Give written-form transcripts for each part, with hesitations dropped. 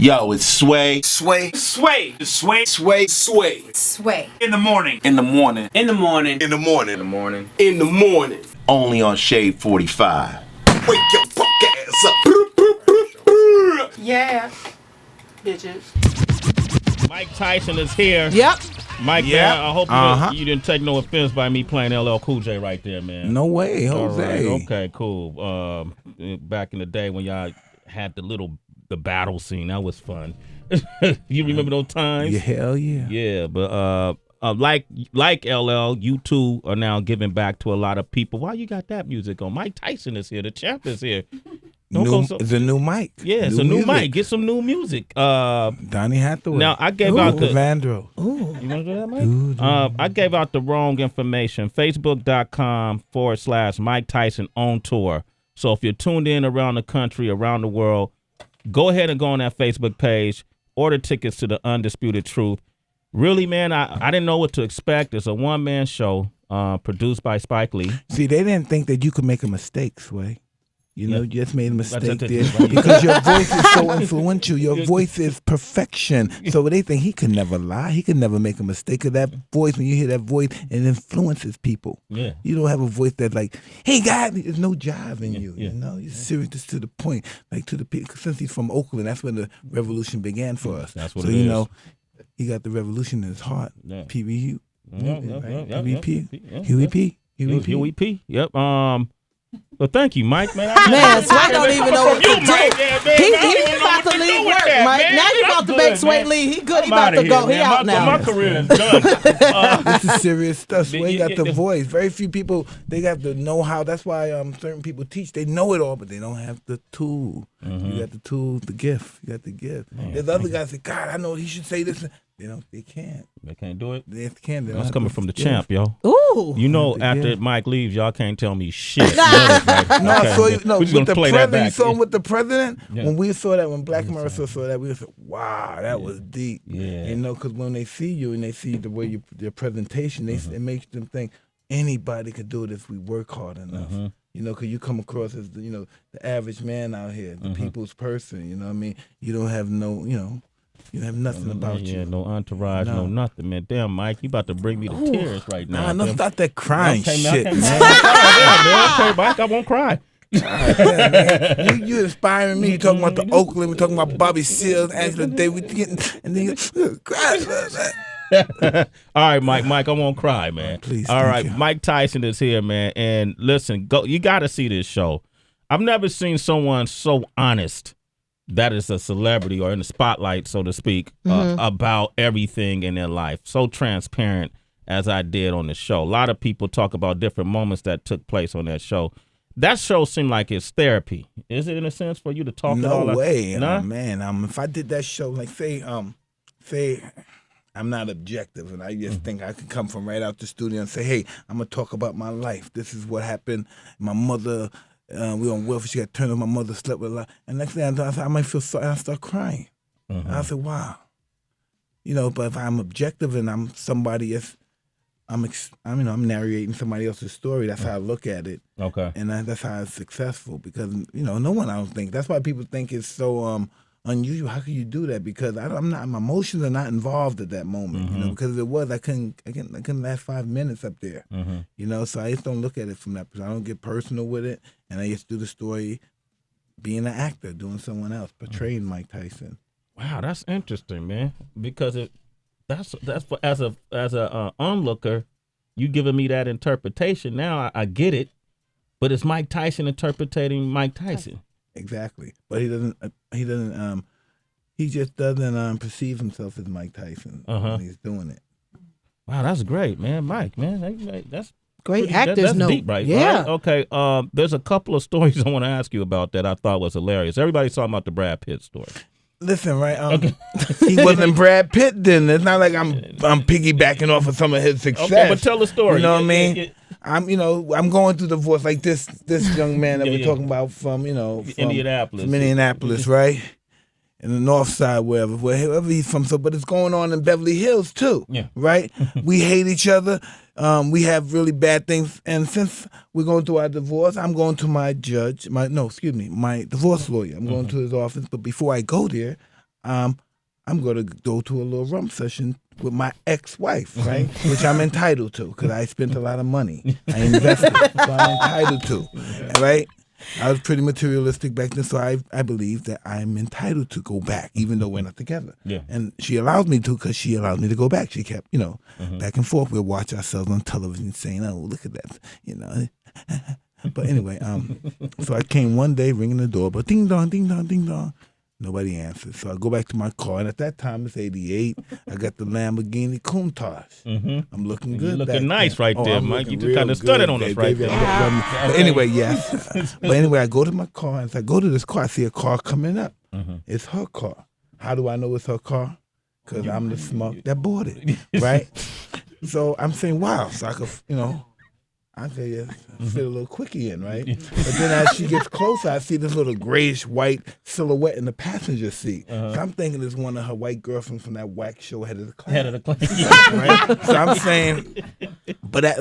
Yo, it's Sway. Sway. Sway. Sway. Sway. Sway. Sway. In the morning. In the morning. In the morning. In the morning. In the morning. In the morning. Only on Shade 45. Wake your fuck ass up. Yeah. Bitches. Mike Tyson is here. Yep. Mike, man, I hope you didn't take no offense by me playing LL Cool J right there, man. No way, Jose. Right. Okay, cool. Back in the day when y'all had the battle scene, that was fun. You remember those times? Yeah, hell yeah. Yeah, but like LL, you two are now giving back to a lot of people. Why you got that music on? Mike Tyson is here. The champ is here. It's a new mic. Yeah, it's a new mic. Get some new music. Donnie Hathaway. Now, I gave out the... Vandro. You want to do that, Mike? I gave out the wrong information. Facebook.com/Mike Tyson on tour. So if you're tuned in around the country, around the world, go ahead and go on that Facebook page. Order tickets to the Undisputed Truth. Really, man, I didn't know what to expect. It's a one-man show produced by Spike Lee. See, they didn't think that you could make a mistake, Sway. You know, you just made a mistake there right. because your voice is so influential. Your voice is perfection. So they think he could never lie. He could never make a mistake. Of that voice, when you hear that voice, it influences people. Yeah. You don't have a voice that's like, hey, God, there's no jive in you. Yeah. You know, you're serious to the point. Like to the people. Since he's from Oakland, that's when the revolution began for us. That's what so, it you is. know, he got the revolution in his heart. Yeah. PBU. PVP. Huey P. Yep. Well, thank you, Mike, man. Man, Sway don't even know what to do. He's about to leave leave work, Mike. Now you about to make Sway leave. He good. He about to go. He out now. My career is done. This is serious stuff. Sway got the voice. Very few people, they got the know-how. That's why certain people teach. They know it all, but they don't have the tool. You got the tool, the gift. You got the gift. There's other guys that say, God, I know he should say this. They can't. They can't do it? They can't. That's coming from the champ, yo. Ooh. You know, after Mike leaves, y'all can't tell me shit. No, I saw you. No, with the president. You saw him with the president. Yeah. When we saw that, when Black America saw that, we said, "Wow, that was deep." Yeah. You know, because when they see you and they see the way your presentation, it makes them think anybody could do it if we work hard enough. You know, because you come across as the average man out here, the people's person. You know what I mean? You don't have you have nothing about you. Yeah, no entourage, no nothing, man. Damn, Mike, you about to bring me to tears right now. Nah, stop that crying shit, man. Okay, Mike, I won't cry. You inspiring me. You talking about the Oakland. We talking about Bobby Seals, Angela Davis, and then you cry. All right, Mike, I won't cry, man. Please. All right, you. Mike Tyson is here, man. And listen, you got to see this show. I've never seen someone so honest. That is a celebrity or in the spotlight, so to speak, about everything in their life. So transparent as I did on the show. A lot of people talk about different moments that took place on that show. That show seemed like it's therapy. Is it in a sense for you to talk no it all out? Way. Nah? Man. If I did that show, like say I'm not objective and I just think I could come from right out the studio and say, hey, I'm going to talk about my life. This is what happened. My mother... we on welfare. She got turned on. My mother slept with a lot. And next thing I might feel sorry. I start crying. I said, "Wow." But if I'm objective and I'm somebody else, I'm narrating somebody else's story. That's how I look at it. Okay. And that's how it's successful because no one. I don't think that's why people think it's so unusual. How can you do that? Because I'm not. My emotions are not involved at that moment. Because if it was, I couldn't last 5 minutes up there. So I just don't look at it from that perspective. I don't get personal with it, and I just do the story, being an actor, doing someone else, portraying Mike Tyson. Wow, that's interesting, man. Because that's as a onlooker, you giving me that interpretation. Now I get it, but it's Mike Tyson interpreting Mike Tyson. Exactly, but he just doesn't perceive himself as Mike Tyson when he's doing it. Wow, that's great, man. Mike, man, that's great actors. That's deep, right? Yeah. Right? Okay. There's a couple of stories I want to ask you about that I thought was hilarious. Everybody's talking about the Brad Pitt story. Listen, right? He wasn't Brad Pitt then. It's not like I'm piggybacking off of some of his success. Okay, but tell the story. You know what I mean? I'm going through divorce like this young man that we're talking about from Indianapolis, right? In the north side, wherever he's from. So, but it's going on in Beverly Hills too, right? We hate each other. We have really bad things. And since we're going through our divorce, I'm going to my divorce lawyer. I'm going to his office. But before I go there, I'm going to go to a little rum session with my ex-wife, right? Which I'm entitled to because I spent a lot of money. I invested, so I'm entitled to, right? I was pretty materialistic back then, so I believe that I'm entitled to go back, even though we're not together. Yeah. And she allowed me to because she allowed me to go back. She kept, back and forth. We'll watch ourselves on television saying, oh, look at that, But anyway, so I came one day ringing the door, but ding dong, ding dong, ding dong. Nobody answered. So I go back to my car, and at that time, it's 88. I got the Lamborghini Countach. I'm looking good. You're looking back nice then. right there, I'm Mike. You looking just kind real of studied good, on us baby. right there. But anyway, yes. But anyway, I go to my car, and as I go to this car, I see a car coming up. It's her car. How do I know it's her car? Because I'm the smart that bought it, right? So I'm saying, wow. So I could, I could fit a little quickie in, right? But then as she gets closer, I see this little grayish white silhouette in the passenger seat. So I'm thinking it's one of her white girlfriends from that whack show, Head of the Class. Right? So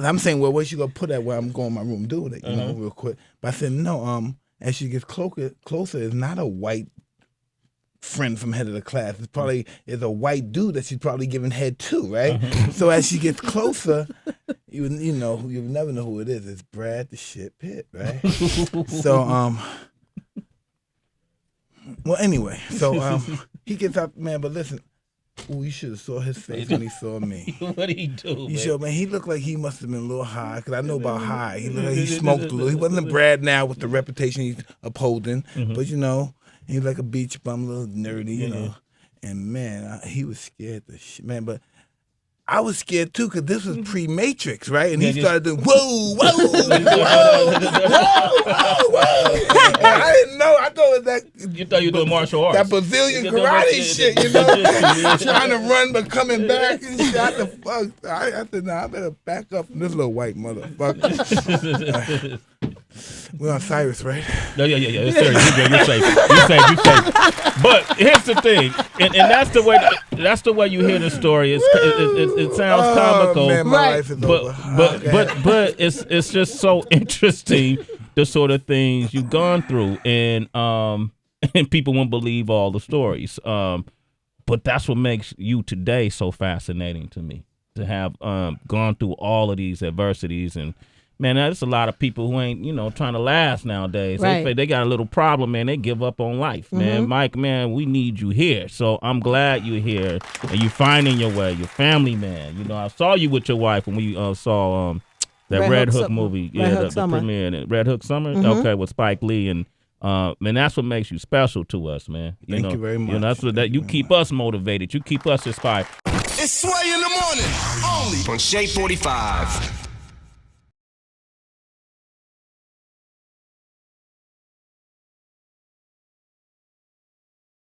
I'm saying, well, where's she gonna put that where I'm going in my room doing it, real quick. But I said, no, as she gets closer, it's not a white friend from Head of the Class. It's probably a white dude that she's probably giving head to, right? So as she gets closer, you never know who it is. It's Brad the Shit Pitt, right? So well anyway, so he gets up, man. But listen, you should have saw his face when he saw me. What did he do? He looked like he must have been a little high, because I know about high. He looked like he smoked a little. He wasn't a Brad now with the reputation he's upholding, but he's like a beach bum, a little nerdy, And man, he was scared to shit, man. But I was scared too, because this was pre-Matrix, right? And he started doing whoa, whoa, whoa, whoa, whoa. And I didn't know. I thought it was that. You thought you were doing martial arts. That Brazilian karate shit, trying to run but coming back and shit. What the fuck? I said, I better back up from this little white motherfucker. We're on Cyrus, right? No, yeah. It's serious. You're safe. But here's the thing, and that's the way you hear the story. It sounds comical, man, my life is over. But it's just so interesting, the sort of things you've gone through, and people won't believe all the stories. But that's what makes you today so fascinating to me, to have gone through all of these adversities. And man, there's a lot of people who ain't, trying to last nowadays. Right. They got a little problem, man. They give up on life, man. Mike, man, we need you here. So I'm glad you're here and you're finding your way. Your family, man. I saw you with your wife when we saw that Red Hook movie. The premiere. Red Hook Summer? Okay, with Spike Lee. And man, that's what makes you special to us, man. Thank you very much. That's what you keep us motivated. You keep us inspired. It's Sway in the morning, only on Shade 45.